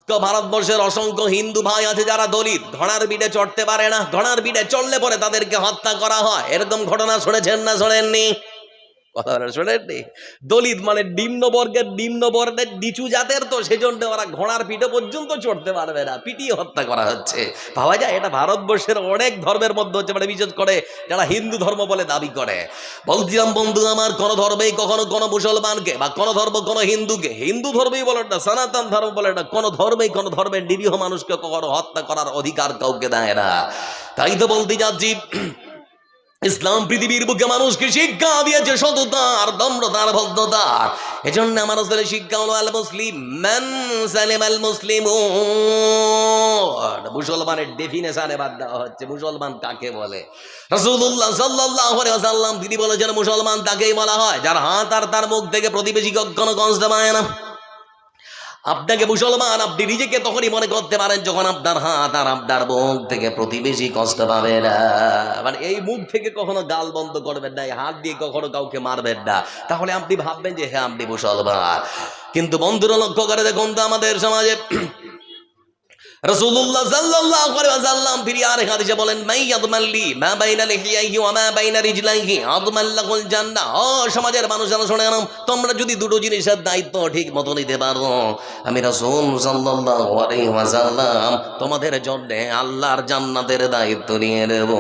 তো ভারতবর্ষের অসংখ্য হিন্দু ভাই আছে যারা দলিত, ঘোড়ার পিঠে চড়তে পারে না, ঘোড়ার পিঠে চড়লে পরে তাদেরকে হত্যা করা হয়। এরকম ঘটনা শুনেছেন না শোনেননি? কথা বলেন, শোনেননি? দলিত মানে নিম্ন বর্ণের নিচু জাতের, তো সেজন্য ওরা ঘোড়ার পিঠে পর্যন্ত চড়তে পারবে না, পিটিয়ে হত্যা করা হচ্ছে। ভাবা যায় এটা ভারতবর্ষের অনেক ধর্মের মধ্যে হচ্ছে, মানে বিশেষ করে যারা হিন্দু ধর্ম বলে দাবি করে। বলছিলাম বন্ধু আমার, কোন ধর্মেই কখনো কোনো মুসলমানকে বা কোন ধর্ম কোনো হিন্দুকে, হিন্দু ধর্মেই বলে না, সনাতন ধর্ম বলে না, কোন ধর্মেই কোনো ধর্মের নিরীহ মানুষকে কখনো হত্যা করার অধিকার কাউকে দেয় না। তাই তো বলতে যাচ্ছি, ইসলাম পৃথিবীর বুকে মানুষকে শিক্ষা দিয়েছে সততার, নম্রতার, ভদ্রতার। এজন্য আমার শিক্ষা হলো আল মুসলিম মান সালিম আল মুসলিমুন। মুসলমানের ডেফিনেশনে বাদ দেওয়া হচ্ছে মুসলমান কাকে বলে। রাসূলুল্লাহ সাল্লাল্লাহু আলাইহি ওয়াসাল্লাম তিনি বলেছেন মুসলমান তাকেই বলা হয় যার হাত আর তার মুখ থেকে প্রতিবেশী কখনো কষ্ট পায় না। আপনাকে মুসলমান আপনি নিজেকে তখনই মনে করতে পারেন যখন আপনার হাত আর আপনার মুখ থেকে প্রতিবেশী কষ্ট পাবে না। মানে এই মুখ থেকে কখনো গাল বন্ধ করবেন না, হাত দিয়ে কখনো কাউকে মারবেন না, তাহলে আপনি ভাববেন যে হ্যাঁ আপনি মুসলমান। কিন্তু বন্ধুরা লক্ষ্য করে দেখুন তো আমাদের সমাজে রাসূলুল্লাহ সাল্লাল্লাহু আলাইহি ওয়াসাল্লাম তিনি আরেক হাদিসে বলেন মাইয়াদমাল্লি মা বাইনা লিহিয়াইহি ওয়া মা বাইনা রিজলাইহি আদমাল্লাহুল জান্নাহ। ও সমাজের মানুষরা শুনে নাও, তোমরা যদি দুটো জিনিসের দায়িত্ব ঠিক মতো নিতে পারো, আমি রাসূল সাল্লাল্লাহু আলাইহি ওয়াসাল্লাম তোমাদের জন্য আল্লাহর জান্নাতের দায়িত্ব নিয়ে নেব।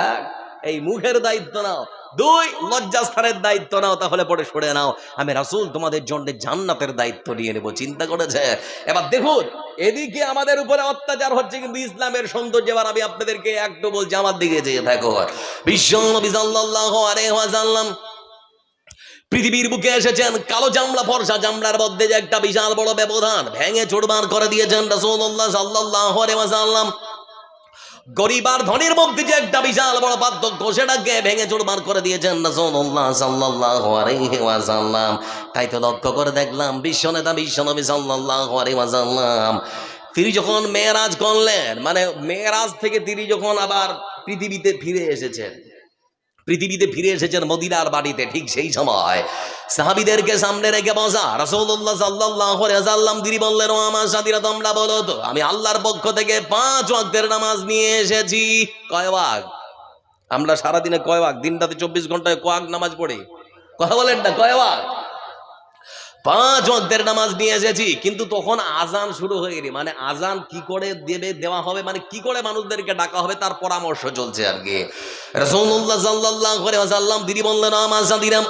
এক, এই মুখের দায়িত্ব নাও। দুই, লজ্জাস্থানের দায়িত্ব নাও। তাহলে পরে সরে নাও, আমি রাসূল তোমাদের জন্য জান্নাতের দায়িত্ব নিয়ে নেব। চিন্তা করেছে? এবার দেখুন, এদিকে আমাদের উপরে অত্যাচার হচ্ছে, কিন্তু ইসলামের সৌন্দর্য এবার আমি আপনাদেরকে একটু বলছি, আমার দিকে যেয়ে দেখো। বিশ্বনবী সাল্লাল্লাহু আলাইহি ওয়াসাল্লাম পৃথিবীর বুকে এসেছেন, কালো চামড়া ফর্সা চামড়ার মধ্যে যে একটা বিশাল বড় ব্যবধান ভেঙে চুরমার করে দিয়েছেন রাসূলুল্লাহ সাল্লাল্লাহু আলাইহি ওয়াসাল্লাম। গরিব আর ধনীর মধ্যে যে একটা বিশাল বড় পার্থক্য সেটাকে ভেঙে চুরমার করে দিয়েছেন রাসূলুল্লাহ সাল্লাল্লাহু আলাইহি ওয়াসাল্লাম। তাই তো লক্ষ্য করে দেখলাম বিশ্বনেতা বিশ্বনবী সাল্লাল্লাহু আলাইহি ওয়াসাল্লাম তিনি যখন মেরাজ করলেন, মানে মেরাজ থেকে তিনি যখন আবার পৃথিবীতে ফিরে এসেছেন মদিনার বাড়িতে, ঠিক সেই সময় সাহাবীদেরকে সামনে রেখে বসা রাসূলুল্লাহ সাল্লাল্লাহু আলাইহি ওয়াসাল্লাম তিনি বললেন, ও আমার সাথীরা তোমরা বলো তো আমি আল্লাহর পক্ষ থেকে 5 ওয়াক্তের নামাজ নিয়ে এসেছি। কয় ওয়াক্ত? আমরা সারাদিনে কয় ওয়াক্ত? দিনটাতে 24 ঘন্টায় কয় ওয়াক্ত নামাজ পড়ি? কথা বলেন না, কয় ওয়াক্ত? 5 ওয়াক্তের নামাজ নিয়ে এসেছি। কিন্তু তখন আজান শুরু হয়ে গেছে, মানে আজান কি করে দেওয়া হবে, মানে কি করে মানুষদেরকে ডাকা হবে তার পরামর্শ চলছে আর কি। রাসূলুল্লাহ সাল্লাল্লাহু আলাইহি ওয়াসাল্লাম তিনি বললেন, আমার সাথীরা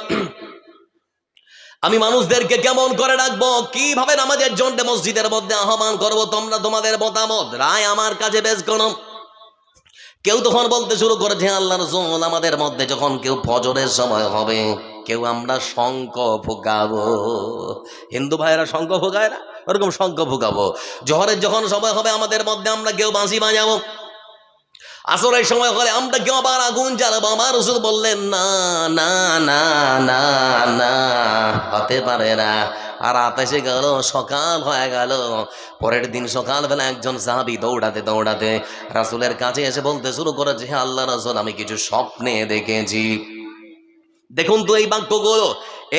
আমি মানুষদেরকে কেমন করে ডাকবো, কিভাবে নামাজের জন্য মসজিদের মধ্যে আহ্বান করবো, তোমরা তোমাদের মতামত রায় আমার কাছে পেশ করো। কেউ তখন বলতে শুরু করেছে, আল্লাহর রাসূল আমাদের মধ্যে যখন কেউ ফজরের সময় হবে কেউ আমরা শঙ্খ ফুঁকাবো। হিন্দু ভাইয়েরা শঙ্খ ফুঁকায় না? ওরকম শঙ্খ ফুঁকাবো। জোহরের যখন সময় হবে আমাদের মধ্যে আমরা কেউ বাঁশি বাজাবো। আসরের সময় হলে আমরা কেউ আবার আগুন জ্বালাবো। আমার রাসূল বললেন, না না না না না, হতে পারে না। আর রাত এসে গেল, সকাল হয়ে গেল। পরের দিন সকালবেলা একজন সাহাবী দৌড়াতে দৌড়াতে রাসূলের কাছে এসে বলতে শুরু করেছে, হে আল্লাহর রাসূল আমি কিছু স্বপ্নে দেখেছি। দেখুন তো এই বাক্যগুলো,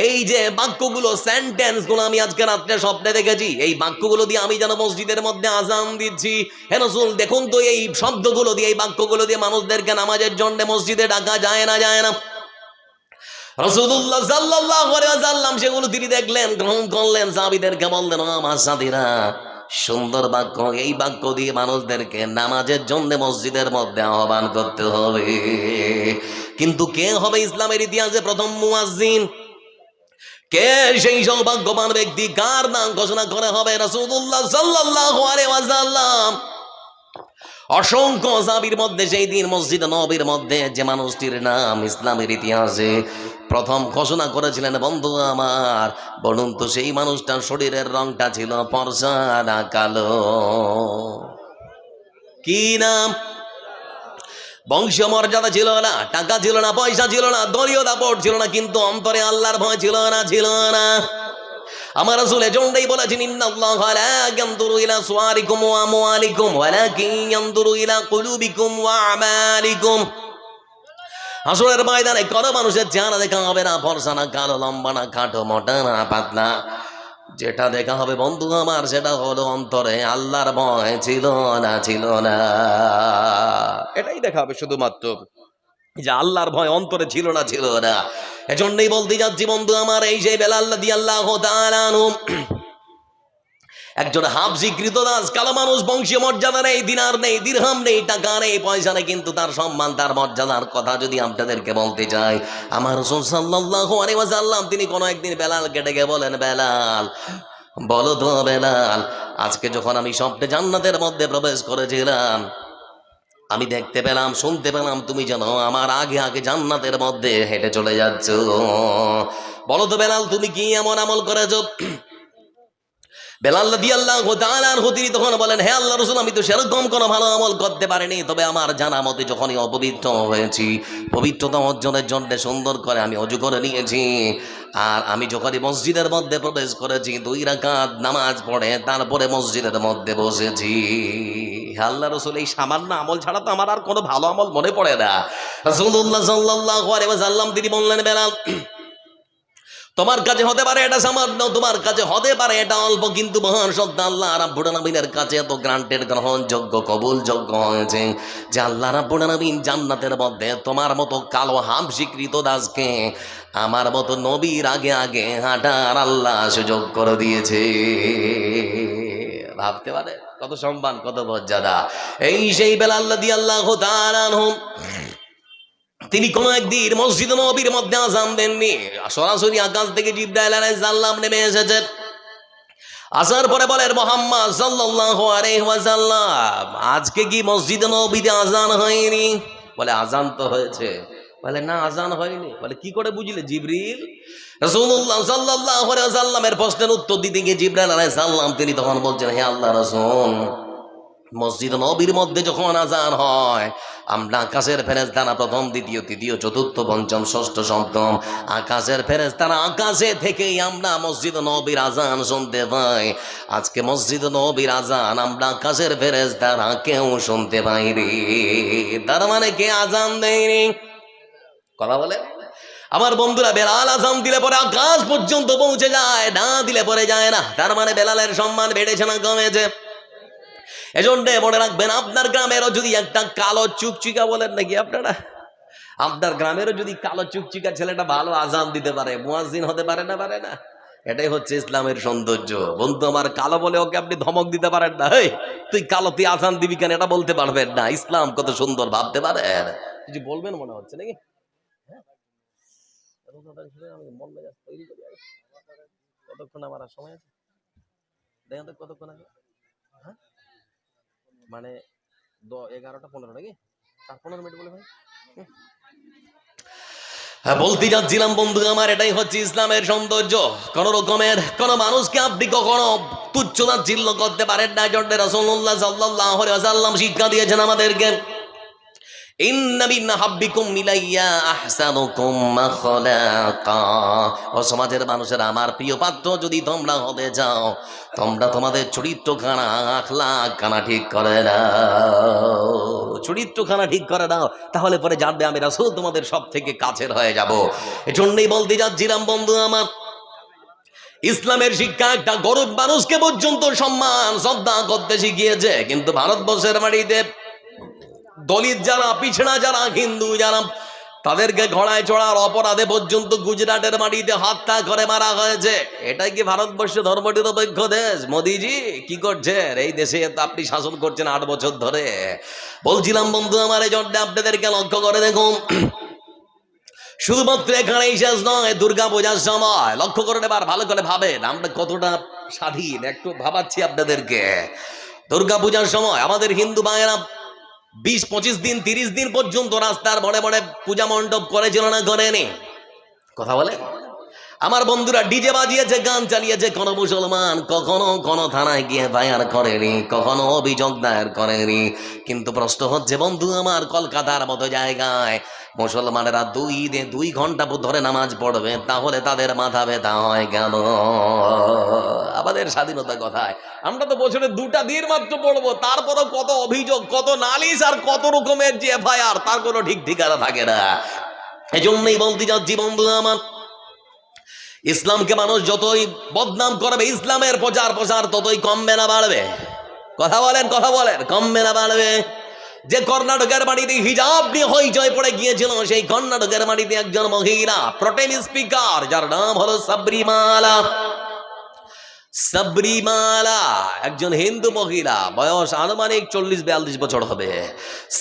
এই যে বাক্যগুলো, সেন্টেন্স গুলো আমি আজকে রাত্রে স্বপ্নে দেখেছি। এই বাক্যগুলো দিয়ে আমি যেন মসজিদের মধ্যে আযান দিচ্ছি। হে রাসূল দেখুন তো এই শব্দগুলো দিয়ে, এই বাক্যগুলো দিয়ে মানুষদেরকে নামাজের জন্য মসজিদে ডাকা যায় না যায় না? রাসূলুল্লাহ সাল্লাল্লাহু আলাইহি ওয়াসাল্লাম সেগুলো তিনি দেখলেন, গ্রহণ করলেন, সাহাবীদেরকে বললেন, আমার সাথীরা সুন্দর বাক্য, এই বাক্য দিয়ে মানুষদেরকে নামাজের জন্য মসজিদের মধ্যে আহ্বান করতে হবে। কিন্তু কে হবে ইসলামের ইতিহাসে প্রথম মুয়াজ্জিন? কে সেই সৌভাগ্যবান ব্যক্তি? কার নাম ঘোষণা করা হবে? রাসূলুল্লাহ সাল্লাল্লাহু আলাইহি ওয়াসাল্লাম। অসংখ্য সাহাবীর মধ্যে সেই দিন মসজিদ নববীর মধ্যে যে মানুষটির নাম ইসলামের ইতিহাসে প্রথম ঘোষণা করেছিলেন, বন্ধু আমার বলুন তো সেই মানুষটার শরীরের রংটা ছিল ফর্সা না কালো? কি নাম? বংশীয় মর্যাদা ছিল না, টাকা ছিল না, পয়সা ছিল না, দলীয় দাপট ছিল না, কিন্তু অন্তরে আল্লাহর ভয় ছিল না। আমার রাসূল এজন্যই বলেছেন, ইন্নাল্লাহা লা ইয়ানজুরু ইলা সুওয়ারিকুম ওয়া আমওয়ালিকুম ওয়ালাকিন ইয়ানজুরু ইলা কুলুবিকুম ওয়া আমালিকুম। হাসরের ময়দানে কোনো মানুষের চেহারা দেখা হবে না, ফর্সা না কালো, লম্বা না খাটো, মোটা না পাতলা, যেটা দেখা হবে বন্ধু আমার সেটা হলো অন্তরে আল্লাহর ভয় ছিল না, ছিল না। এটাই দেখা হবে শুধুমাত্র, যে আল্লাহর ভয় অন্তরে ছিল না, ছিল না। এজন্যই বলতে যাচ্ছি বন্ধু আমার, এই যে বেলাল রাদিয়াল্লাহু তাআলা আনহু একজন হাফজি কৃতদাস, কালো মানুষ, বংশীয় মর্যাদা নেই, দিনার নেই, দিরহাম নেই, টাকা নেই, পয়সা নেই, কিন্তু তার সম্মান, তার মর্যাদার কথা যদি আপনাদেরকে বলতে চাই, আমার রাসূল সাল্লাল্লাহু আলাইহি ওয়াসাল্লাম তিনি কোনো একদিন বেলালকে ডেকে বলেন, বেলাল বলো তো বেলাল, আজকে যখন আমি স্বপ্নে জান্নাতের মধ্যে প্রবেশ করেছিলাম, আমি দেখতে পেলাম, শুনতে পেলাম তুমি যেন আমার আগে আগে জান্নাতের মধ্যে হেঁটে চলে যাচ্ছ। বলো তো বেলাল তুমি কি এমন আমল করেছো? বেলাল রাদিয়াল্লাহু তাআলা আনহু তিনি তখন বলেন, হে আল্লাহর রাসূল, আমি তো সেরকম কোনো ভালো আমল করতে পারিনি, তবে আমার জানা মতে যখনই অপবিত্র হয়েছি, পবিত্রতা অর্জনের জন্য সুন্দর করে আমি ওযু করে নিয়েছি, আর আমি যখনই মসজিদের মধ্যে প্রবেশ করেছি 2 রাকাত নামাজ পড়ে তারপরে মসজিদের মধ্যে বসেছি। হে আল্লাহর রাসূল, এই সামান্য আমল ছাড়া তো আমার আর কোনো ভালো আমল মনে পড়ে না। রাসূলুল্লাহ সাল্লাল্লাহু আলাইহি ওয়াসাল্লাম তিনি বললেন, বেলাল তোমার কাছে হতে পারে এটা সামান্য, তোমার কাছে হতে পারে এটা অল্প, কিন্তু মহান সত্তা আল্লাহ রাব্বুল আলামিনের কাছে এত গ্রান্টেড, গ্রহণযোগ্য, কবুলযোগ্য হয়েছে যে আল্লাহ রাব্বুল আলামিন জান্নাতের মধ্যে তোমার মতো কালো হাফসি কৃতদাসকে আমার মতো নবীর আগে আগে হাঁটার আল্লাহ সুযোগ করে দিয়েছে। ভাবতে পারে কত সম্মান, কত মর্যাদা। এই সেই বেলাল রাদিয়াল্লাহু তাআলা আনহু তিনি কোন একদিন মসজিদ নববীর মধ্যে আযান দেননি, সরাসরি আকাশ থেকে জিবরাইল আলাইহিস সালাম নেমে এসেছেন। আসার পরে বলেন, মুহাম্মদ সাল্লাল্লাহু আলাইহি ওয়াসাল্লাম আজকে কি মসজিদ নববীতে আযান হয়নি? বলে আযান তো হয়েছে। বলে না, আযান হয়নি। বলে কি করে বুঝলে? জিবরিল রাসূলুল্লাহ সাল্লাল্লাহু আলাইহি ওয়াসাল্লামের প্রশ্নের উত্তর দিতে গিয়ে জিবরাইল আলাইহিস সালাম তিনি তখন বলছেন, হে আল্লাহর রাসূল, মসজিদ নববীর মধ্যে যখন আযান হয়, আমরা আকাশের ফেরেশতারা প্রথম, দ্বিতীয়, তৃতীয়, চতুর্থ, পঞ্চম, ষষ্ঠ, সপ্তম আকাশের ফেরেশতারা আকাশে থেকেই আমরা মসজিদ নববীর আযান শুনতে পাই। আজকে মসজিদ নববীর আযান আমরা আকাশের ফেরেশতারা কেউ শুনতে পাইনি। তার মানে কে আযান দেয়নি? কথা বলে আমার বন্ধুরা, বেলাল আযান দিলে পরে আকাশ পর্যন্ত পৌঁছে যায়, না দিলে পরে যায় না। তার মানে বেলালের সম্মান বেড়েছে না কমেছে? এজন্য মনে রাখবেন, আপনার গ্রামেরও যদি একটা কালো চুকচিকা, বলেন নাকি আপনারা, আপনার গ্রামেরও যদি কালো চুকচিকা ছেলেটা ভালো আযান দিতে পারে, মুয়াজ্জিন হতে পারে না, পারে না? এটাই হচ্ছে ইসলামের সৌন্দর্য। বন্ধু আমার, কালো বলে ওকে আপনি ধমক দিতে পারেন না, এই তুই কালো, তুই আযান দিবি কেন, এটা বলতে পারবেন না। ইসলাম কত সুন্দর, ভাবতে পারেন? কিছু বলবেন মনে হচ্ছে নাকি? কতক্ষণ আমার আর সময় আছে? দেখেন তো কতক্ষণ আছে। হ্যাঁ, মানে 11টা 15 নাকি? 15 মিনিট বলে ভাই। হ্যাঁ, বলতে যাচ্ছিলাম বন্ধু আমার, এটাই হচ্ছে ইসলামের সৌন্দর্য। কোন রকমের কোন মানুষকে আপনি কখনো তুচ্ছ তাচ্ছিল্য করতে পারেন না। জন্য রাসূলুল্লাহ সাল্লাল্লাহু আলাইহি ওয়াসাল্লাম শিক্ষা দিয়েছেন আমাদেরকে, ইন্না মিন হাব্বিকুম ইলাইয়া আহসানুকুম মাখলাকা। ও সমাজের মানুষেরা, আমার প্রিয় পাত্র যদি তোমরা হতে যাও, তোমরা তোমাদের চরিত্রখানা, আখলাকখানা ঠিক করে নাও, চরিত্রখানা ঠিক করে নাও, তাহলে পরে জানবে আমি রাসূল তোমাদের সব থেকে কাছের হয়ে যাব। এজন্যই বলতে যাচ্ছিলাম বন্ধু আমার, ইসলামের শিক্ষা একটা গরিব মানুষকে পর্যন্ত সম্মান শ্রদ্ধা করতে শিখিয়েছে, কিন্তু ভারতবর্ষের মাটিতে দলিত যারা, পিছড়া যারা, হিন্দু যারা, তাদেরকে ঘোড়ায় চড়ার অপরাধে পর্যন্ত গুজরাটের মাটিতে হত্যা করে মারা হয়েছে। এটাই কি ভারতবর্ষ ধর্মনিরপেক্ষ দেশ? মোদিজি কি করছেন? এই দেশে আপনি শাসন করছেন 8 বছর ধরে। বলছিলাম বন্ধু আমার, এই জন্য আপনাদেরকে লক্ষ্য করে দেখুন, শুধুমাত্র এখানেই শেষ নয়, দুর্গা পূজার সময় লক্ষ্য করে এবার ভালো করে ভাবেন আমরা কতটা স্বাধীন, একটু ভাবাচ্ছি আপনাদেরকে। দুর্গা পূজার সময় আমাদের হিন্দু ভাইয়েরা 20-25 দিন, 30 দিন পর্যন্ত রাস্তার বড়ে বড়ে পূজা মণ্ডপ করেছিল না, করেনি? কথা বলে আমার বন্ধুরা, ডিজে বাজিয়েছে, গান চালিয়েছে, কোন মুসলমান কখনো কোন থানায় গিয়ে ফায়ার করেনি, কখনো অভিযোগ দায়ের করেনি। কিন্তু প্রশ্ন হচ্ছে বন্ধু আমার, কলকাতার মতো জায়গায় মুসলমানেরা 2 ঘন্টা ধরে নামাজ পড়বে, তাহলে তাদের মাথা ব্যথা হয় কেন? আমাদের স্বাধীনতা কথায় আমরা তো বছরে 2টা দিন মাত্র পড়বো, তারপরও কত অভিযোগ, কত নালিশ, আর কত রকমের যে এফআইআর, তার কোনো ঠিক ঠিকানা থাকে না। এই জন্যই বলতে যাচ্ছি বন্ধু আমার, ইসলামকে মানুষ যতই বদনাম করবে, ইসলামের প্রচার প্রসার ততই কমবে না বাড়বে? কথা বলেন, কথা বলেন, কমবে না বাড়বে? যে কর্ণাটকের বাড়িতে হিজাব নিয়ে হইচই পড়ে গিয়েছিল, সেই কর্ণাটকের বাড়িতে একজন মহিলা প্রোটেম স্পিকার, যার নাম হলো সাবরিমালা। সাবরিমালা একজন হিন্দু মহিলা, বয়স আনুমানিক 40-42 বছর হবে।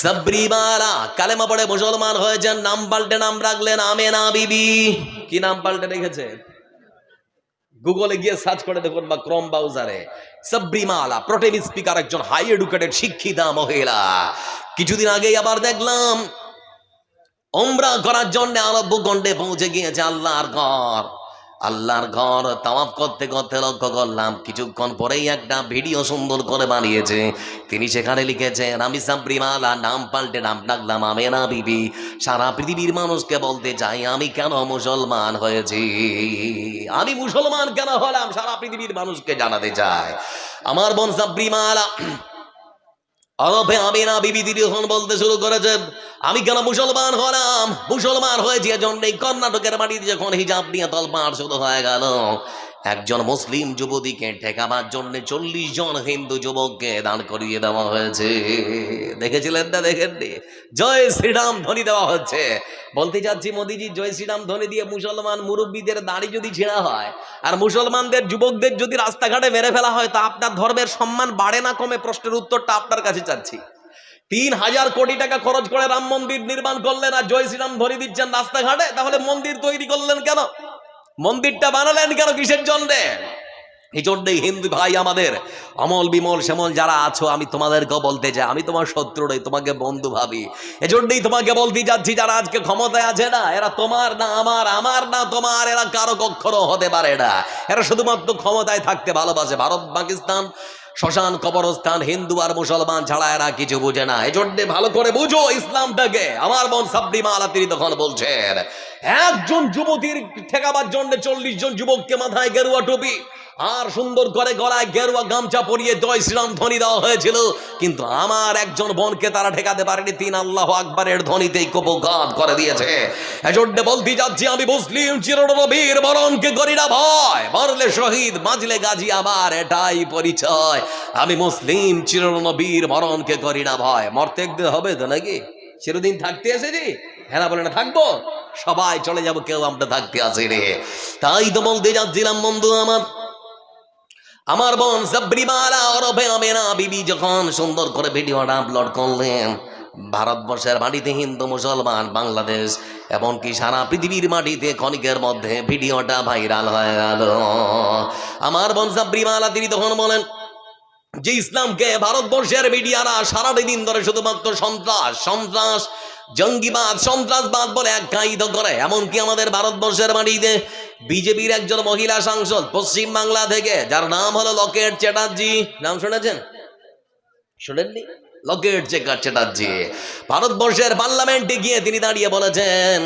সাবরিমালা কালেমা পড়ে মুসলমান হয়েছেন, নাম পাল্টে নাম রাখলেন আমেনা বিবি। কি নাম পাল্টে রেখেছে? গুগলে গিয়ে সার্চ করে দেখুন, বা ক্রোম ব্রাউজারে। সাবরিমালা প্রোটেম স্পিকার, একজন হাই এডুকেটেড শিক্ষিতা মহিলা। কিছুদিন আগেই আবার দেখলাম উমরা করার জন্য আরব ভূখণ্ডে পৌঁছে গিয়েছে। আল্লাহর ঘর তাওয়াফ করতে করতে লক্ষ্য করলাম কিছুক্ষণ পরেই একটা ভিডিও সুন্দর করে বানিয়েছে। তিনি সেখানে লিখেছেন, আমি সাবরিমালা, নাম পাল্টে নাম ডাকলাম আমেনা বিবি। সারা পৃথিবীর মানুষকে বলতে চাই আমি কেন মুসলমান হয়েছি, আমি মুসলমান কেন হলাম, সারা পৃথিবীর মানুষকে জানাতে চাই। আমার বোন সাবরিমালা আরবে আমেনা বিবি তিনি যখন বলতে শুরু করেছেন, আমি কেন মুসলমান হলাম, মুসলমান হয়েছি এজন্যই কর্ণাটকের মাটিতে যখন হিজাব নিয়ে তলপাড় শুরু হয়ে গেল, একজন মুসলিম যুবতীকে ঠেকাবার জন্য 40 জন হিন্দু যুবককে দাঁড় করিয়ে দেওয়া হয়েছে। দেখেছিলেন না? দেখেননি? জয় শ্রীরাম ধ্বনি দেওয়া হচ্ছে। বলতে চাচ্ছি, মোদিজি জয় শ্রীরাম ধ্বনি দিয়ে মুসলমান মুরব্বীদের দাড়ি যদি ছেঁড়া হয় আর মুসলমানদের যুবকদের যদি রাস্তাঘাটে মেরে ফেলা হয়, তা আপনার ধর্মের সম্মান বাড়ে না কমে? প্রশ্নের উত্তরটা আপনার কাছে চাচ্ছি। 3000 কোটি টাকা খরচ করে রাম মন্দির নির্মাণ করলেন আর জয় শ্রীরাম ধ্বনি দিচ্ছেন রাস্তাঘাটে, তাহলে মন্দির তৈরি করলেন কেন? মন্দিরটা বানালেন কেন, কিসের জন্য? এই জন্যই হিন্দু ভাই আমাদের, অমল বিমল শ্যামল যারা আছো, আমি তোমাদেরকেও বলতে চাই, আমি তোমার শত্রু নই, তোমাকে বন্ধু ভাবি। এজন্যই তোমাকে বলতে যাচ্ছি, যারা আজকে ক্ষমতায় আছে না, এরা তোমার না আমার, আমার না তোমার, এরা কারো কখনো হতে পারে না। এরা শুধুমাত্র ক্ষমতায় থাকতে ভালোবাসে। ভারত পাকিস্তান শ্মশান কবরস্থান, হিন্দু আর মুসলমান ছাড়া এরা কিছু বুঝে না। এজন্য ভালো করে বুঝো ইসলামটাকে। আমার বোন সাবরিমালা তিনি তখন বলছেন, একজন যুবতীর ঠেকাবার জন্য 40 জন যুবককে মাথায় গেরুয়া টুপি আর সুন্দর করে গলায় গেরুয়া গামছা পরিয়ে জয় শ্রীরাম ধ্বনি দেওয়া হয়েছিল, কিন্তু আমার একজন বোনকে তারা ঠেকাতে পারেনি। 3 আল্লাহু আকবারের ধ্বনিতেই কুপঘাত করে দিয়েছে। এজন্য বলতে যাচ্ছি, আমি মুসলিম চিরনবীর বরণকে করি না ভয়, মরলে শহীদ বাঁচলে গাজী, আমার এটাই পরিচয়। আমি মুসলিম চিরনবীর বরণকে করি না ভয়। মরতে একদিন হবে তো নাকি? চিরদিন থাকতে এসেছি, হ্যাঁ বলে না থাকবো? সবাই চলে যাবো, কেউ আমরা থাকতে আসি রে। তাই তো বলতে যাচ্ছিলাম বন্ধু আমার বোন সাবরিমালা ওরফে আমেনা বিবি যখন সুন্দর করে ভিডিওটা আপলোড করলেন, ভারতবর্ষের মাটিতে হিন্দু মুসলমান বাংলাদেশ এমনকি সারা পৃথিবীর মাটিতে ক্ষণিকের মধ্যে ভিডিওটা ভাইরাল হয়ে গেল। আমার বোন সাবরিমালা তিনি তখন বলেন যে ইসলামকে ভারতবর্ষের মিডিয়ারা সারাটি দিন ধরে শুধুমাত্র সন্ত্রাস, সন্ত্রাস, জঙ্গিবাদ, সন্ত্রাসবাদ বলে আখ্যায়িত করে। এমনকি আমাদের ভারতবর্ষের মাটিতে বিজেপির একজন মহিলা সাংসদ পশ্চিম বাংলা থেকে, যার নাম হলো লকেট চ্যাটার্জি, নাম শুনেছেন? শুনেননি? লকেট চ্যাটার্জি ভারতবর্ষের পার্লামেন্টে গিয়ে তিনি দাঁড়িয়ে বলেছেন,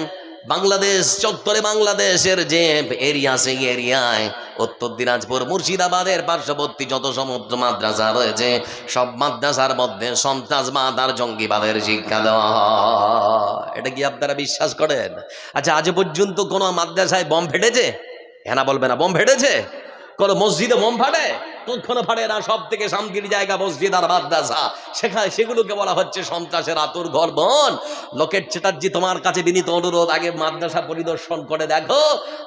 বাংলাদেশ চত্বরে বাংলাদেশের যে এরিয়া, সেই এরিয়ায় উত্তর দিনাজপুর মুর্শিদাবাদের পার্শ্ববর্তী যত সমস্ত মাদ্রাসা রয়েছে, সব মাদ্রাসার মধ্যে সন্ত্রাসবাদ আর জঙ্গিবাদের শিক্ষা দেওয়া হয়। এটা কি আপনারা বিশ্বাস করেন? আচ্ছা, আজ পর্যন্ত কোনো মাদ্রাসায় বোম ফেটেছে? হ্যাঁ না বলবে না? বোম ফেটেছে? কোন মসজিদে বোম ফাটে? কখনো ফাটে না। সব থেকে শান্তির জায়গা মসজিদ আর মাদ্রাসা, সেখানে সেগুলোকে বলা হচ্ছে সন্ত্রাসের আতুর ঘর। বোন লকেট চ্যাটার্জি, তোমার কাছে বিনীত অনুরোধ, আগে মাদ্রাসা পরিদর্শন করে দেখো,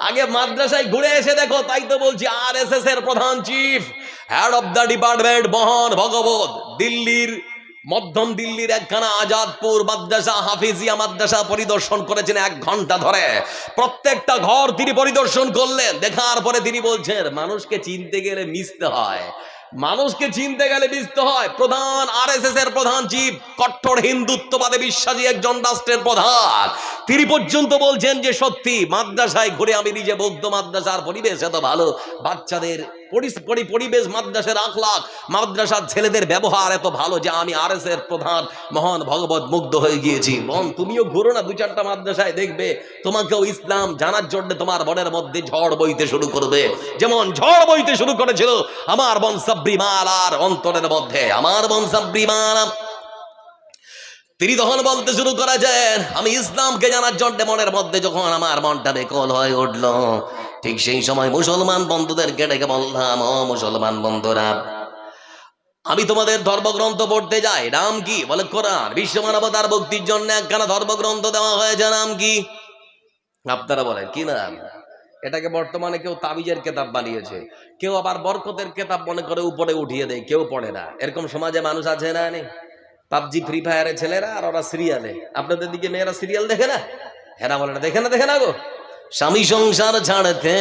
আগে মাদ্রাসায় ঘুরে এসে দেখো। তাই তো বলছি, RSS এর প্রধান chief, head of the department Mohan Bhagwat, দিল্লির মধ্যম দিল্লির একখানা আজাদপুর মাদ্রাসা, হাফিজিয়া মাদ্রাসা পরিদর্শন করেছেন 1 ঘন্টা ধরে। প্রত্যেকটা ঘর তিনি পরিদর্শন করলেন। দেখার পরে তিনি বলছেন, মানুষকে চিনতে গেলে মিশতে হয়, মানুষকে চিনতে গেলে মিশতে হয়। প্রধান RSS এর প্রধান চিফ, কট্টর হিন্দুত্ববাদে বিশ্বাসী একজন রাষ্ট্রের প্রধান, তিনি পর্যন্ত বলছেন যে সত্যি মাদ্রাসায় ঘুরে আমি নিজে বৌদ্ধ মাদ্রাসার পরিবেশ এত ভালো, বাচ্চাদের পরিবেশ, মাদ্রাসার আখলাক, মাদ্রাসার ছেলেদের ব্যবহার এত ভালো যে আমি RSS এর প্রধান মোহন ভগবত মুগ্ধ হয়ে গিয়েছি। বোন তুমিও ঘুরো না 2-4টা মাদ্রাসায়, দেখবে তোমাকেও ইসলাম জানার জন্য তোমার মনের মধ্যে ঝড় বইতে শুরু করবে, যেমন ঝড় বইতে শুরু করেছিল আমার বোন সাবরিমালার অন্তরের মধ্যে। আমার বোন সাবরিমালা তিনি তখন বলতে শুরু করেছেন, আমি ইসলামকে জানার জন্য মনের মধ্যে যখন আমার মনটা বেকল হয়ে উঠল, ঠিক সেই সময় মুসলমান বন্ধুদেরকে ডেকে বললাম, ও মুসলমান বন্ধুরা, আমি তোমাদের ধর্মগ্রন্থ পড়তে যাই, নাম কি? বলে কোরআন। বিশ্ব মানবতার মুক্তির জন্য একখানা ধর্মগ্রন্থ দেওয়া হয়েছে, নাম কি? আপনারা বলেন কি নাম? এটাকে বর্তমানে কেউ তাবিজের কেতাব বানিয়েছে, কেউ আবার বরকতের কেতাব মনে করে উপরে উঠিয়ে দেয়, কেউ পড়ে না। এরকম সমাজে মানুষ আছে না নেই? পাবজি ফ্রি ফায়ারের ছেলেরা আর ওরা সিরিয়ালে। আপনাদের দিকে মেয়েরা সিরিয়াল দেখে না? হেরা বলে না, দেখে না গো। স্বামী সংসার ছাড়তে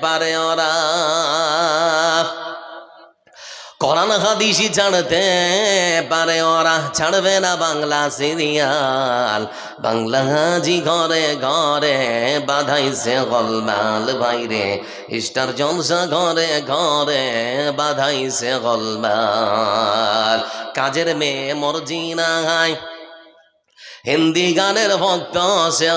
পারে ওরা, কোরআন হাদিসই ছাড়তে পারে ওরা, ছাড়বে না বাংলা সিরিয়াল। বাংলা হাজি ঘরে ঘরে বাধাইছে গোলমাল ভাইরে, স্টার জলসা ঘরে ঘরে বাধাইছে গোলমাল। কাজের মেয়ে মর্জি নাই, হিন্দি গানের ভক্ত সে,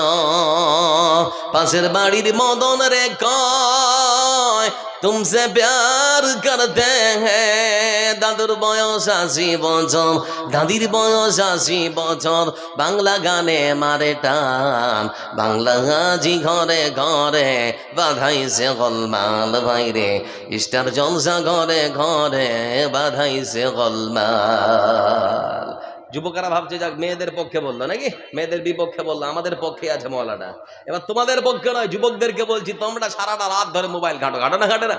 পাশের বাড়ির মদন রে কয় তুমসে প্যার করতে হ্যাঁ। দাদুর বয়স 80 বছর, দাদির বয়স 80 বছর, বাংলা গানে মারে টান। বাংলা হাজি ঘরে ঘরে বাধাইছে গোলমাল ভাইরে, স্টার জলসা ঘরে ঘরে বাধাইছে গোলমাল। যুবকেরা ভাবছে যাক মেয়েদের পক্ষে বললো নাকি, মেয়েদের বিপক্ষে বললো, আমাদের পক্ষে আছে মওলানা। এবার তোমাদের পক্ষে নয়, যুবকদেরকে বলছি, তোমরা সারাটা রাত ধরে মোবাইল ঘাটো না?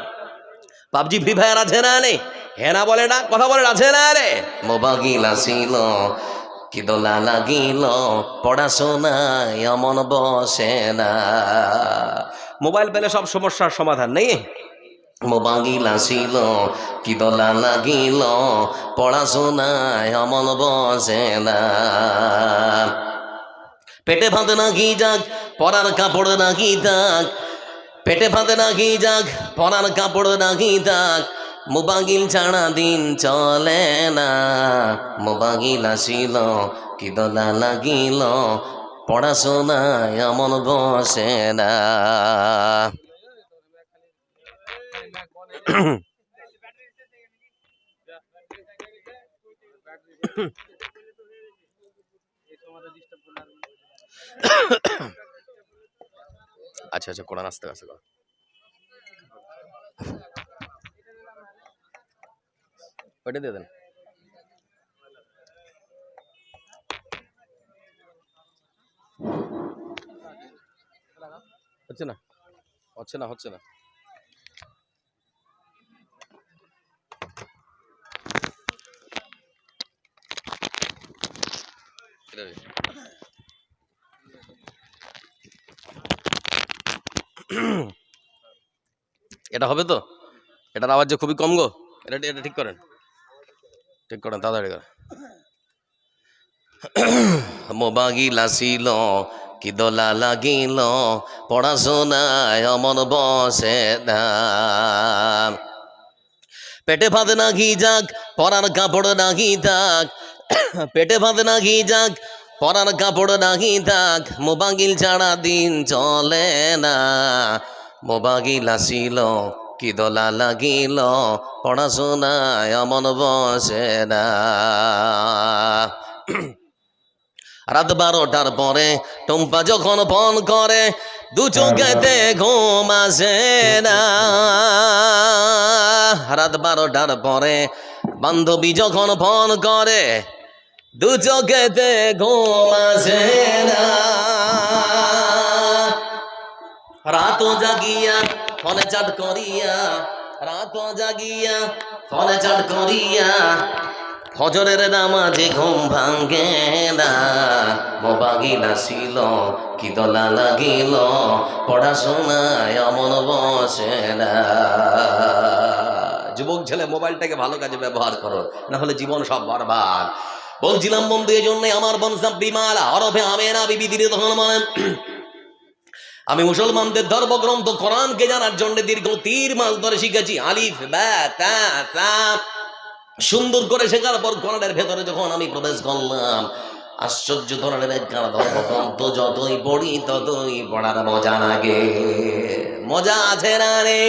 পাবজি ফ্রি ফায়ার আছে না নেই? হেনা বলে না, কথা বলে আছে না রে? মোবাইল আসিল কি দোলা লাগিল, পড়াশোনায় অমন বসে না। মোবাইল পেলে সব সমস্যার সমাধান নেই? মোবাইল আসিল কি দোলা লাগিল, পড়াশোনায় অমন বসে না। পেটে ভাত নাকি যাক, পরার কাপড় নাকি থাক, পেটে ভাত নাকি যাক, পরার কাপড় নাকি থাক, মোবাইল ছাড়া দিন চলে না। মোবাইল আসিল কি দোলা লাগিল, পড়াশোনায় অমন বসে না। আচ্ছা আচ্ছা, কোরআন আস্তে আস্তে করো। ওইটা দিয়ে দেন। হচ্ছে না হচ্ছে না হচ্ছে না। এটা হবে তো? এটার আওয়াজ যে খুবই কম গো, এটা এটা ঠিক করেন, ঠিক করেন তাড়াতাড়ি করে। মোবাইল আসিল কি দোলা লাগিল, পড়াশোনায় অমন বসে না। পেটে ভাত নাকি যাক, পরার কাপড় নাকি থাক, পেটে ভাত নাকি যাক, পরার কাপড় নাকি থাক, মোবাইল ছাড়া দিন চলে না। মোবাইল আসিল কি দোলা লাগিল, পড়াশোনায় অমন বসে না। রাত 12টার পরে টুম্পা যখন ফোন করে, দু চোখেতে ঘুম আসে না। রাত 12টার পরে বান্ধবী যখন ফোন করে, দু চোখেতে ঘুম আসে না। রাত জাগিয়া ফোনে চাট করিয়া, রাত জাগিয়া ফোনে চাট করিয়া, ফজরের নামাজে ঘুম ভাঙ্গে না। মোবাইল আসিল কি দোলা লাগিল, পড়াশোনায় অমন বসে না। যুবক ছেলে, মোবাইলটাকে ভালো কাজে ব্যবহার করো, না হলে জীবন সব বরবাদ। বলছিলাম বন্ধু, এই জন্য আমার বংশাব বিমালা অরফে আমেনা বিবি দিদি তখন বলেন, আমি মুসলমানদের ধর্মগ্রন্থ কোরআনকে জানার জন্য দীর্ঘ 3 মাস ধরে শিখেছি। আলিফ বা তা তা সুন্দর করে শেখার পর কোরআনের ভেতরে যখন আমি প্রবেশ করলাম, আশ্চর্য ধরনের একখানা ধর্মগ্রন্থ যতই পড়ি ততই পড়ার মজা লাগে। মজা আছে না রে?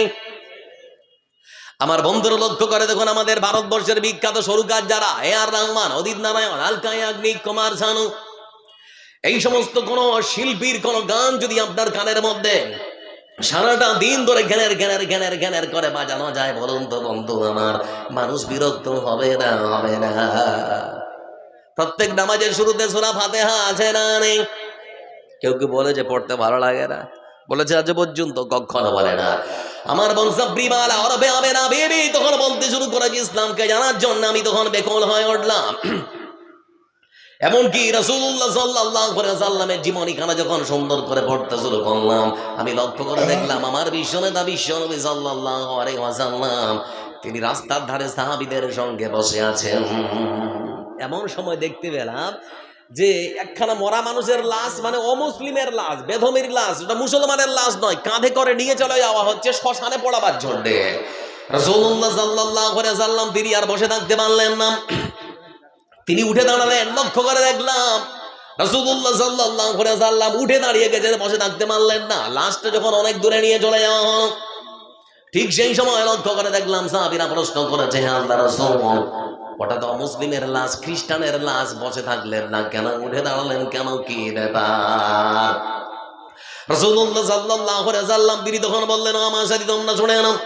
আমার বন্ধুরা লক্ষ্য করে দেখুন, আমাদের ভারতবর্ষের বিখ্যাত সরুকার যারা, A.R. রহমান, উদিত নারায়ণ, আলকা ইয়াগনিক, কুমার শানু, এই সমস্ত কোন শিল্পীর কোন গান যদি আপনার কানের মধ্যে সারাটা দিন ধরে জ্ঞানের করে বাজানো যায়, বলুন তো বন্ধু আমার, মানুষ বিরক্ত হবে না? হবে না? প্রত্যেক নামাজের শুরুতে সূরা ফাতিহা আছে না নেই? কেউ কি বলে যে পড়তে ভালো লাগে না? বলেছে আজ পর্যন্ত? কখনো বলে না। আমার বোন সাবরিমালা ওরফে হবে না বেবি তখন বলতে শুরু করেছে ইসলামকে জানার জন্য, আমি তখন বেকল হয়ে উঠলাম। এমনকি রাসূলুল্লাহ সাল্লাল্লাহু আলাইহি ওয়াসাল্লামের জীবনীখানা যখন সুন্দর করে পড়তে শুরু করলাম, আমি লক্ষ্য করে দেখলাম আমার বিশ্বনেতা বিশ্বনবী সাল্লাল্লাহু আলাইহি ওয়াসাল্লাম তিনি রাস্তার ধারে সাহাবীদের সঙ্গে বসে আছেন। এমন সময় দেখতে পেলাম যে একখানা মরা মানুষের লাশ, মানে অমুসলিমের লাশ, বেধমির লাশ, ওটা মুসলমানের লাশ নয়, কাঁধে করে নিয়ে চলে যাওয়া হচ্ছে শ্মশানে পোড়াবার জন্য। রাসূলুল্লাহ সাল্লাল্লাহু আলাইহি ওয়াসাল্লাম তিনি আর বসে থাকতে পারলেন না, তিনি উঠে দাঁড়ালেন। লক্ষ্য করে দেখলাম রাসূলুল্লাহ সাল্লাল্লাহু আলাইহি ওয়াসাল্লাম উঠে দাঁড়িয়ে গেছেন, বসে থাকতে পারলেন না। লাশটা যখন অনেক দূরে নিয়ে চলে যাওয়া হলো, ঠিক সেই সময় লক্ষ্য করে দেখলাম সাহাবীরা প্রশ্ন করেছে, হে আল্লাহর রাসূল, ওটা তো মুসলিমের লাশ, খ্রিস্টানের লাশ, বসে থাকলেন না কেন, উঠে দাঁড়ালেন কেন, কি ব্যাপার? রাসূলুল্লাহ সাল্লাল্লাহু আলাইহি ওয়াসাল্লাম তিনি তখন বললেন, আমার সাথে তোমরা শুনে নাও,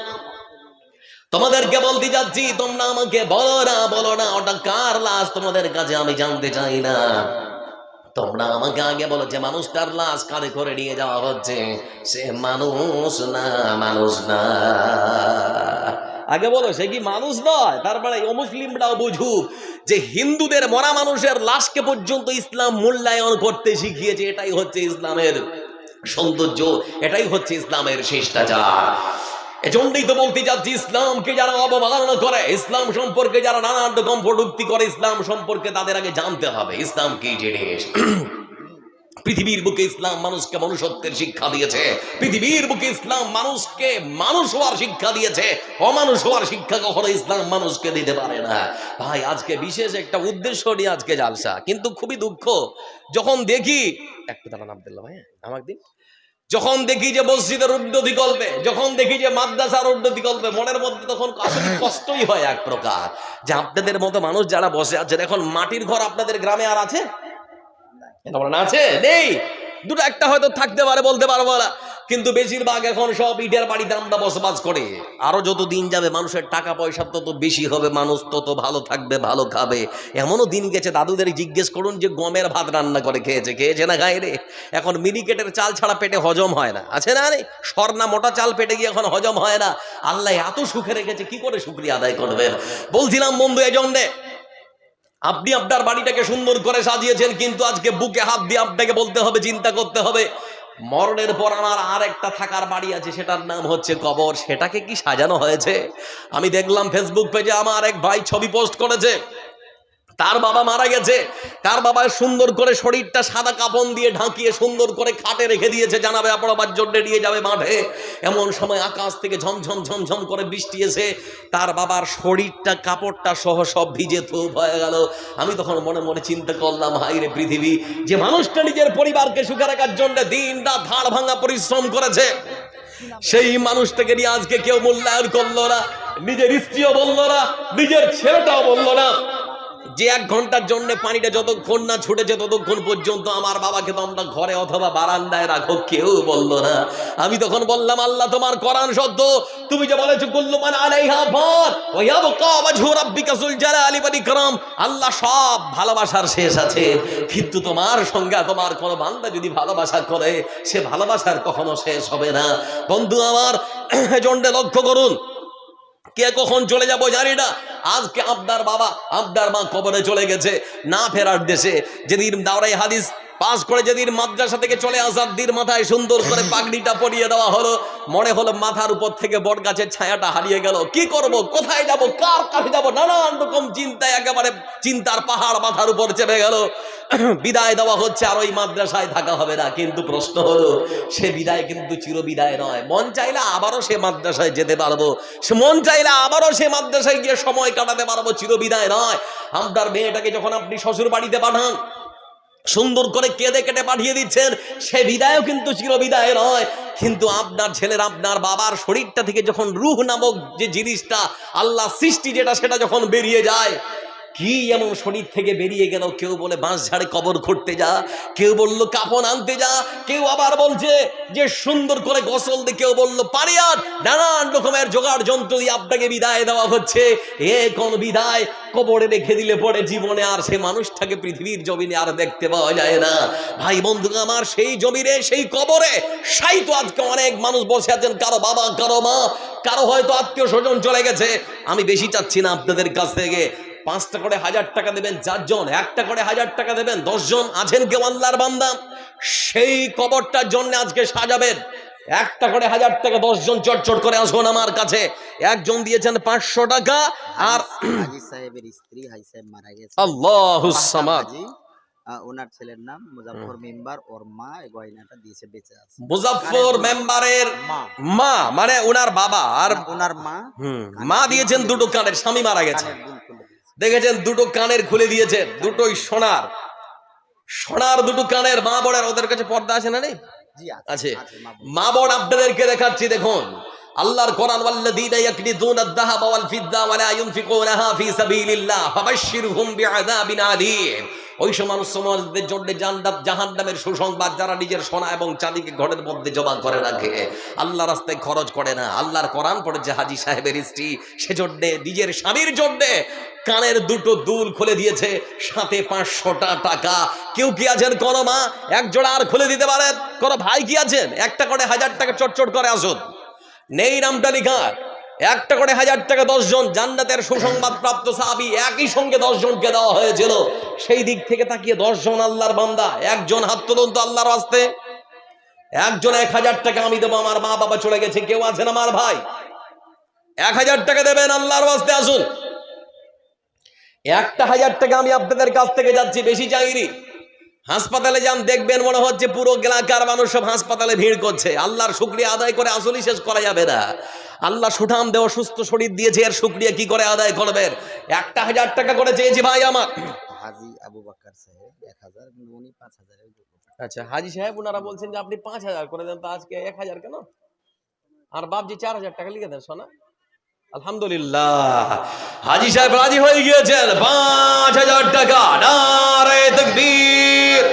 তোমাদেরকে বলতে যাচ্ছি, তোমরা আমাকে বলো না ওটা কার লাশ, তোমাদের কাছে আমি জানতে চাই না। তোমরা আমাকে আগে বলো যে মানুষটার লাশ কাঁধে করে নিয়ে যাওয়া হচ্ছে, সে মানুষ না, মানুষ না। আগে বলো সে কি মানুষ নয়। তারপরে অমুসলিমরাও বুঝুক যে হিন্দুদের মরা মানুষের লাশকে পর্যন্ত ইসলাম মূল্যায়ন করতে শিখিয়েছে। এটাই হচ্ছে ইসলামের সৌন্দর্য, এটাই হচ্ছে ইসলামের শিষ্টাচার। এজন্যই তো বলতে যাচ্ছি, ইসলামকে যারা অবমাননা করে, ইসলাম সম্পর্কে যারা নানান রকম কটূক্তি করে, ইসলাম সম্পর্কে তাদের আগে জানতে হবে ইসলাম কি জিনিস। পৃথিবীর বুকে ইসলাম মানুষকে মনুষ্যত্বের শিক্ষা দিয়েছে, পৃথিবীর বুকে ইসলাম মানুষকে মানুষ হওয়ার শিক্ষা দিয়েছে। অমানুষ হওয়ার শিক্ষা কখনো ইসলাম মানুষকে দিতে পারে না। ভাই আজকে বিশেষ একটা উদ্দেশ্য নিয়ে আজকে জালসা, কিন্তু খুবই দুঃখ যখন দেখি, একটু দাঁড়ান আব্দুল্লাহ ভাই আমার দিন, যখন দেখি যে মসজিদের উন্নতি করবে, যখন দেখি যে মাদ্রাসার উন্নতি করবে, মনের মধ্যে তখন আসলে কষ্টই হয় এক প্রকার, যে আপনাদের মতো মানুষ যারা বসে আছেন, এখন মাটির ঘর আপনাদের গ্রামে আর আছে? আছে? নেই। দুটো একটা হয়তো থাকতে পারে, বলতে পারবো না, কিন্তু বেশিরভাগ এখন সব ইটের বাড়িতে আমরা বসবাস করে। আরো যত দিন যাবে মানুষের টাকা পয়সা তত বেশি হবে, মানুষ তত ভালো থাকবে, ভালো খাবে। এমনও দিন গেছে, দাদুদের জিজ্ঞেস করুন যে গমের ভাত রান্না করে খেয়েছে না খায় রে? এখন মিনিকেটের চাল ছাড়া পেটে হজম হয় না, আছে না রে? স্বর্ণা মোটা চাল পেটে গিয়ে এখন হজম হয় না। আল্লাহ এত সুখে রেখেছে, কি করে শুকরিয়া আদায় করবেন? বলছিলাম বন্ধু, এজন্যে আপনি আপনার বাড়িটাকে সুন্দর করে সাজিয়েছেন, কিন্তু আজকে বুকে হাত দিয়ে আপনাকে বলতে হবে, চিন্তা করতে হবে, মরণের পর আমার আর একটা থাকার বাড়ি আছে, সেটার নাম হচ্ছে কবর। সেটাকে কি সাজানো হয়েছে? আমি দেখলাম ফেসবুক পেজে আমার এক ভাই ছবি পোস্ট করেছে, তার বাবা মারা গেছে, তার বাবা সুন্দর করে শরীরটা সাদা কাপন দিয়ে ঢাকিয়ে সুন্দর করে খাটে রেখে দিয়েছে, জানাবে পড়াবার জন্য নিয়ে যাবে মাঠে। এমন সময় আকাশ থেকে ঝমঝম ঝমঝম করে বৃষ্টি এসে তার বাবার শরীরটা কাপড়টা সহ সব ভিজে থুপ হয়ে গেল। আমি তখন মনে মনে চিন্তা করলাম, হাই রে পৃথিবী, যে মানুষটা নিজের পরিবারকে সুখে রাখার জন্য দিন রাত হাড় ভাঙা পরিশ্রম করেছে, সেই মানুষটাকে নিয়ে আজকে কেউ মূল্যায়ন করলো না, নিজের স্ত্রীও বললো না, নিজের ছেলেটাও বললো না, যে 1 ঘন্টার জন্য পানিটা যতক্ষণ না ছুটেছে ততক্ষণ পর্যন্ত আমার বাবাকে তোমরা ঘরে অথবা বারান্দায় রাখো, কেউ বলল না। আমি তখন বললাম, আল্লাহ তোমার কোরআন সত্য, তুমি যে বলেছো কুল্লু মান আলাইহা ফান ওয়া ইয়াবকা ওয়াজহু রাব্বিকা যুল জালালি ওয়াল ইকরাম, আল্লাহ সব ভালোবাসার শেষ আছে, কিন্তু তোমার সঙ্গে তোমার কোন বান্দা যদি ভালোবাসা করে, সে ভালোবাসার কখনো শেষ হবে না। বন্ধু আমার, এজন্য লক্ষ্য করুন, কে কখন চলে যাবো জানি না। আজকে আপনার বাবা আপনার মা কবরে চলে গেছে, না ফেরার দেশে। যেদিন দাওরাই হাদিস পাস করে, যেদিন মাদ্রাসা থেকে চলে আসার দিন মাথায় সুন্দর করে পাগড়িটা পরিয়ে দেওয়া হলো, মনে হলো মাথার উপর থেকে বট গাছের ছায়াটা হারিয়ে গেল। কি করব, কোথায় যাব, কার কাছে যাব, নানান রকম চিন্তায় একেবারে চিন্তার পাহাড় মাথার উপর চেপে গেল। বিদায় দেওয়া হচ্ছে, আর ওই মাদ্রাসায় থাকা হবে না। কিন্তু প্রশ্ন হলো, সে বিদায় কিন্তু চিরবিদায় নয়। মন চাইলে আবারও সে মাদ্রাসায় যেতে পারবো, সে মন চাইলে আবারও সে মাদ্রাসায় গিয়ে সময় কাটাতে পারবো, চিরবিদায় নয়। আপনার মেয়েটাকে যখন আপনি শ্বশুর বাড়িতে পাঠান, সুন্দর করে কেঁদে কেটে পাঠিয়ে দিচ্ছেন, সে বিদায়ও কিন্তু চিরবিদায় নয়। কিন্তু আপনার ছেলের, আপনার বাবার শরীরটা থেকে যখন রূহ নামক যে জিনিসটা, আল্লাহ সৃষ্টি যেটা, সেটা যখন বেরিয়ে যায়, কি এমন শরীর থেকে বেরিয়ে গেল, কেউ বলে বাঁশ ঝাড়ে কবর করতে যা, কেউ বলল কাফন আনতে যা, কেউ আবার বলছে যে সুন্দর করে গোসল দিয়ে, কেউ বলল পানি আন, নানান রকমের জোগাড় যন্ত্র দিয়ে আপনাকে বিদায় দেওয়া হচ্ছে। এ কোন বিদায়? কবরে রেখে দিলে পরে জীবনে আর সে মানুষটাকে পৃথিবীর জমিনে আর দেখতে পাওয়া যায় না। ভাই বন্ধু আমার, সেই জমিনে সেই কবরে সাইতো আজকে অনেক মানুষ বসে আছেন, কারো বাবা, কারো মা, কারো হয়তো আত্মীয় স্বজন চলে গেছে। আমি বেশি চাচ্ছি না আপনাদের কাছ থেকে, 5টা করে 1000 টাকা দেবেন 4 জন, 1টা করে 1000 টাকা দেবেন 10 জন। আছেন কেউ আল্লাহর বান্দা সেই কবরটার জন্য আজকে সাজাবেন? 1টা করে 1000 টাকা 10 জন চটচট করে আসুন আমার কাছে। একজন দিয়েছেন 500 টাকা। আর হাজী সাহেবের স্ত্রী হাজী সাহেব মারা গেছে, আল্লাহুস সামাদ, ওনার ছেলের নাম মুজাফফর মেম্বার, ওর মা এই গয়নাটা দিয়েছে, বেঁচে আছে। মুজাফফর মেম্বারের মা মানে ওনার বাবা, আর ওনার মা মা দিয়েছেন 2টো কানের, স্বামী মারা গেছে, কানের দুল খুলে দিয়েছে। দেখেছেন 2টো কানের খুলে দিয়েছেন, দুটোই সোনার, সোনার 2টো কানের। মা বোনের ওদের কাছে পর্দা আছে না? নেই? জি আছে। মা বোন। মা বোন আপনাদেরকে দেখাচ্ছি, দেখুন আল্লাহর কোরআন, ওয়াল্লাযীনা ইয়াকনিযুনা আয-যাহাবা ওয়াল ফিদ্দা ওয়া লা ইউনফিকুনাহা ফী সাবিলিল্লাহ ফাবাশশিরহুম বিআযাবিন আলীম। ওই সমাজ সমাজদের জন্য জাহান্নামের সুসংবাদ, যারা নিজের সোনা এবং চাঁদিকে ঘরের মধ্যে জমা করে রাখে, আল্লাহ রাস্তায় খরচ করে না। আল্লাহর কোরআন পড়েছে হাজী সাহেবের স্ত্রী, সেজন্য নিজের স্বামীর জন্য কানের 2টো দুল খুলে দিয়েছে, সাথে 500 টাকা। কেউ কি আছেন কোন মা এক জোড়া আর খুলে দিতে পারেন? কোন ভাই কি আছেন? 1টা করে 1000 টাকা চটচট করে আসুন। নেই নামটা লিখা, 1টা করে 1000 টাকা 10 জন। জান্নাতের সুসংবাদ প্রাপ্ত সাহাবী, একই সঙ্গে 10 জনকে দেওয়া হয়েছিল। সেই দিক থেকে তাকিয়ে 10 জন আল্লাহর বান্দা, একজন হাত তুলুন তো আল্লাহর রাস্তায়। একজন 1000 টাকা আমি দেবো, আমার মা বাবা চলে গেছে, কেউ আছেন আমার ভাই? 1000 টাকা দেবেন আল্লাহর রাস্তায়, আসুন। 1টা 1000 টাকা আমি আপনাদের কাছ থেকে যাচ্ছি, বেশি চাইনি। হাসপাতালে যান, দেখবেন মনে হচ্ছে পুরো এলাকার মানুষ সব হাসপাতালে ভিড় করছে। আল্লাহর শুকরিয়া আদায় করে আসলেই শেষ করা যাবে না। আল্লাহ সুঠাম দেওয়া সুস্থ শরীর দিয়েছে, এর শুকরিয়া কি করে আদায় করবেন? 1টা 1000 টাকা করে চেয়েছি ভাই আমার। হাজী আবু বকর সাহেব 1000, কিন্তু উনি 5000 এর যোগ্য। আচ্ছা, হাজী সাহেব ওনারা বলছেন যে আপনি 5000 করে দেন, তো আজকে 1000 কেন? আর বাপজি 4000 টাকা লিখে দেন সোনা। আলহামদুলিল্লাহ, হাজী সাহেব রাজি হয়ে গিয়েছেন। 5000 টাকা। নারে তাকবীর,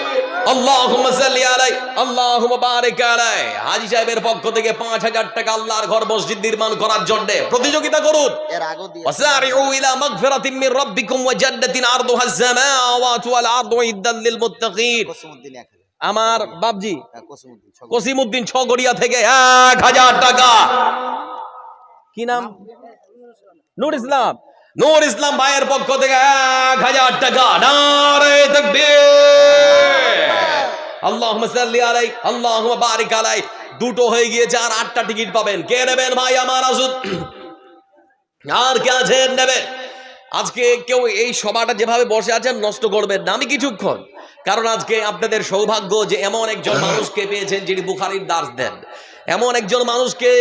আল্লাহুম্মা সাল্লি আলাইহি, আল্লাহুম্মা বারিক আলাইহি। হাজী সাহেবের পক্ষ থেকে 5000 টাকা আল্লাহর ঘর মসজিদ নির্মাণ করার জন্য প্রতিযোগিতা করুন। এর আগে দিয়ে ওয়াসারিউ ইলা মাগফিরাতিন মির রাব্বিকুম ওয়া জান্নাতিন আরদুহা আস-সামাওয়াতু ওয়াল আরদু ইদ্দাল লিল মুত্তাকিন। কসমউদ্দিন 1000, আমার বাপজি কসমউদ্দিন কসিমউদ্দিন ছগড়িয়া থেকে 1000 টাকা। কি নাম? নূর ইসলাম। নূর ইসলাম ভাইয়ের পক্ষ থেকে 1000 টাকা। নারে তাকবীর, আল্লাহুম্মা সাল্লি আলাইহি, আল্লাহুম্মা বারিক আলাইহি। 2টো হয়ে গিয়েছে, আর 8টা টিকিট পাবেন। কে নেবেন ভাই আমার? আসুন। আর কে আছেন নেবেন? আজকে কেউ এই সভাটা যেভাবে বসে আছেন নষ্ট করবেন না, আমি কিছুক্ষণ, কারণ আজকে আপনাদের সৌভাগ্য যে এমন একজন মানুষকে পেয়েছেন যিনি বুখারীর দার্স দেন, এমন একজন মানুষকে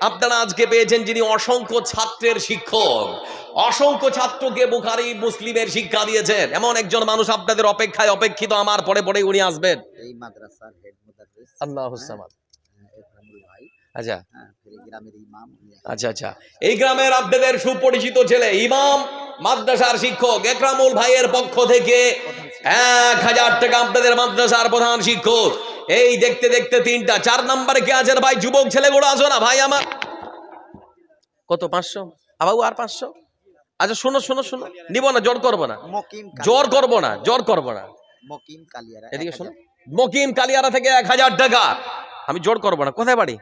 আপনারা আজকে পেয়েছেন যিনি অসংখ্য ছাত্রের শিক্ষক, অসংখ্য ছাত্রকে বুখারী মুসলিমের শিক্ষা দিয়েছেন। এমন একজন মানুষ আপনাদের অপেক্ষায় অপেক্ষিত, আমার পরে পরে উনি আসবেন। এই মাদ্রাসার হেড মুদাররিস আল্লাহুস সামাদ। একরামুল ভাই। আচ্ছা এই গ্রামের ইমাম। আচ্ছা আচ্ছা, এই গ্রামের আপনাদের সুপরিচিত ছেলে, ইমাম, মাদ্রাসার শিক্ষক একরামুল ভাইয়ের পক্ষ থেকে 1000 টাকা আপনাদের মাদ্রাসার প্রধান শিক্ষক। এই দেখতে দেখতে 3টা। 4 নম্বরে কে আছেন ভাই? যুবক ছেলেগুলো আসো না ভাই আমার। কত? 500? আবাবু আর 500? আচ্ছা শোনো শোনো শোনো, নিব না, জোর করবো না, মকিম জোর করবো না, জোর করবো না। মকিম কালিয়ারা, এদিকে শোনো, মকিম কালিয়ারা থেকে 1000 টাকা। আমি জোর করবো না। কোথায় বাড়ি?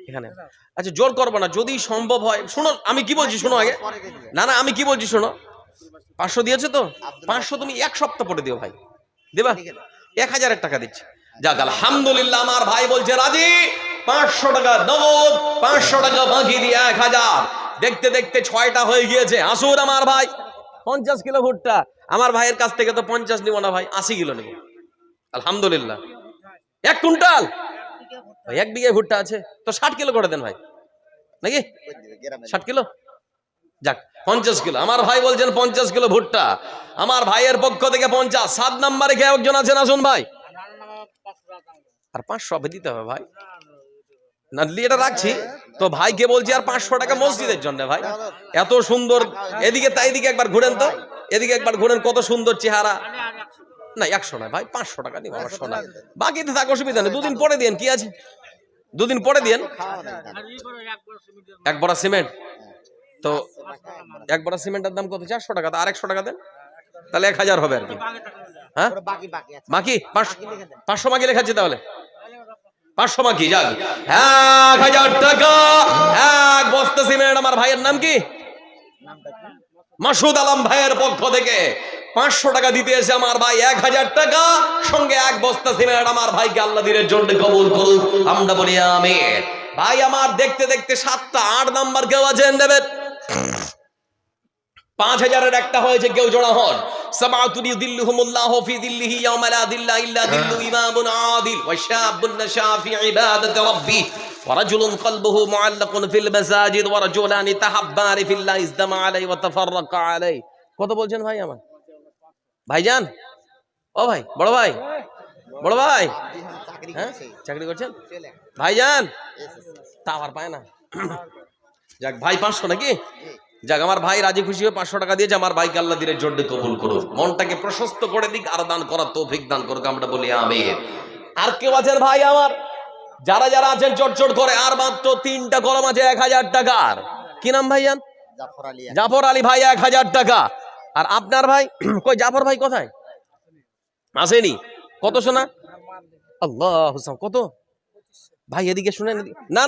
এখানে। আচ্ছা জোর করবো না, যদি সম্ভব হয়। শোনো আমি কি বলছি, শোনো আগে। না না, আমি কি বলছি শোনো। 500 দিয়েছে তো? 500 তুমি 1 সপ্তাহ পরে দিও ভাই। দেবা? 1000 টাকা দিচ্ছি। যাক আলহামদুলিল্লাহ, আমার ভাই বলছে রাজি। 500 টাকা নগদ, 500 টাকা বাকি দিয়ে 1000। দেখতে দেখতে 6টা হয়ে গিয়েছে। আসুন আমার ভাই। 50 কিলো ভুট্টা। আমার ভাইয়ের কাছ থেকে তো 50 নিব না ভাই, 80 কিলো নেব। আলহামদুলিল্লাহ। 1 কুইন্টাল, 1 বিঘে ভুট্টা আছে তো 60 কিলো করে দেন ভাই, নাকি? 60 কিলো, যাক 50 কিলো। আমার ভাই বলছেন 50 কিলো ভুট্টা। আমার ভাইয়ের পক্ষ থেকে 50। 7 নম্বরে কে একজন আছেন? আসুন ভাই। আর 500 হবে দিতে হবে ভাই, না এটা রাখছি তো। ভাইকে বলছি আর 500 টাকা মসজিদের জন্য ভাই, এত সুন্দর। এদিকে তাই, এদিকে একবার ঘুরেন তো। এদিকে একবার ঘুরেন, কত সুন্দর চেহারা। না 100 নয় ভাই, 500 টাকা নিন আমার সোনা। বাকিতে থাক, অসুবিধা নেই, দুদিন পরে দিন, কি আছে, দুদিন পরে দিন। এক বড়া সিমেন্ট তো, এক বড়া সিমেন্টের দাম কত? 400 টাকা। আর 100 টাকা দেন, তাহলে 1000 হবে আর কি। হ্যাঁ বাকি 500 বাকি লেখাচ্ছি, তাহলে 500 বাকি যাক, 1000 টাকা এক বস্তা সিমেন্ট। আমার ভাইয়ের নাম কি? মাসুদ আলম ভাইয়ের পক্ষ থেকে 500 টাকা দিতে এসে আমার ভাই 1000 টাকা সঙ্গে এক বস্তা সিমেন্ট আমার ভাইকে আল্লাহ দিনের জন্য কবুল করুক, আমরা বলি আমিন। ভাই আমার দেখতে দেখতে 7টা 8 নাম্বার কেউ আছেন দেবেন? 5000-এর একটা হয়েছে, কেউ জোড়া হন। সাবাতুন ইযিল্লুহুমুল্লাহু ফি যিল্লিহি ইয়াওমা লা যিল্লা ইল্লা যিল্লু ইমামুন আদিল ওয়া শাবুন নাশা ফি ইবাদাতি রাব্বি ওয়া রাজুলুন কলবুহু মুআল্লাকুন ফিল মাসাজিদ ওয়া রাজুলানি তাহাব্বানি ফিল্লাহি ইজতামা আলাইহি ওয়া তাফাররাকা আলাইহি। কত বলছেন ভাই আমার? ভাইজান, ও ভাই, বড় ভাই, বড় ভাই, হ্যাঁ চাকরি করছেন ভাইজান? তা আবার পায় না। যাক ভাই 500 নাকি? যাক আমার ভাই রাজি খুশি হয়ে 500 টাকা দিয়েছে, আমার ভাইকে আল্লাহ দিনের জন্য কবুল করুক, মনটাকে প্রশস্ত করে দিক, আর দান করার তৌফিক দান করুক, আমরা বলি আমিন। আর কেউ আছেন ভাই আমার? যারা যারা আছেন চটচট করে, আর মাত্র 3টা কলম আছে 1000 টাকার। কি নাম ভাইজান? জাফর আলী ভাই 1000 টাকা। আর আপনার ভাই কই? জাফর ভাই কোথায়? আসেনি। কত শোনা? আল্লাহ কত ভাই? এদিকে শুনেন না।